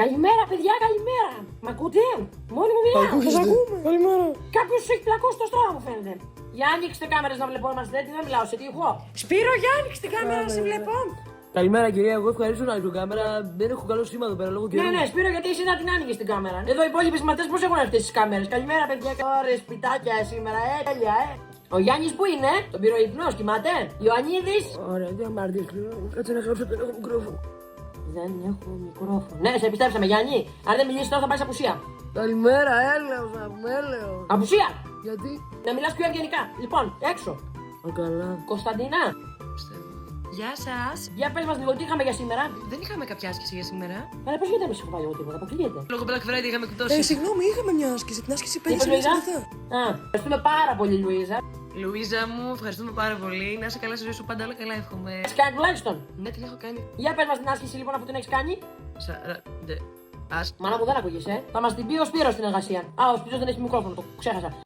Καλημέρα, παιδιά, καλημέρα. Μ' ακούτε? Μόνοι μου μιλάω. Σας ακούμε. Καλημέρα. Κάποιος έχει πλακώσει το στόμα μου, φαίνεται. Για άνοιξτε κάμερες να βλεπόμαστε, έτσι δεν μιλάω σε τείχο. Σπύρο, για άνοιξτε κάμερα να σε βλέπω. Καλημέρα κυρία, εγώ ευχαρίστω να ανοίξω κάμερα. Δεν έχω καλό σήμα εδώ πέρα λόγω καιρού. Ναι, Σπύρο, γιατί εσύ να την άνοιγες την κάμερα. Εδώ οι υπόλοιποι συμμαθητές πώς έχουν αυτές τις κάμερες. Καλημέρα, παιδιά. Ωραία, σπιτάκια σήμερα, τέλεια, Ο Γιάννης που είναι, τον πήρε ο ύπνος, κοιμάται. Ιωαννίδης. Ωραία, τι αμάρτης, κάτσε να χάσω, δεν έχω μικρόφωνο. Δεν έχω μικρόφωνο. Ναι, σε πιστέψαμε, Γιάννη. Αν δεν μιλήσεις τώρα θα πάει απουσία. Καλημέρα, έλεος, έλεος. Απουσία! Γιατί? Να μιλάς πιο ευγενικά. Λοιπόν, έξω. Καλά. Κωνσταντίνα, Γεια σας. για πες μας λίγο τι είχαμε για σήμερα. Δεν είχαμε κάποια άσκηση για σήμερα. Αλλά πώς γίνεται εμείς έχω πάει εγώ τίποτα, αποκλείεται. Λόγω Black Friday είχαμε εκπτώσει. Συγγνώμη, είχαμε μια άσκηση. Την άσκηση Είπες, Λουίζα? Ευχαριστούμε πάρα πολύ, Λουίζα. Λουίζα μου, ευχαριστούμε πάρα πολύ. Να είσαι καλά στη ζωή σου, πάντα όλα καλά εύχομαι. Έχεις κάνει τουλάχιστον. Ναι, την έχω κάνει. Για πες μας την άσκηση λοιπόν αφού την έχεις κάνει. Ας. Μάνα μου δεν ακούγεσαι. Θα μας την πει ο Σπύρος στην εργασία. Α, ο Σπύρος δεν έχει μικρόφωνο, το ξέχασα.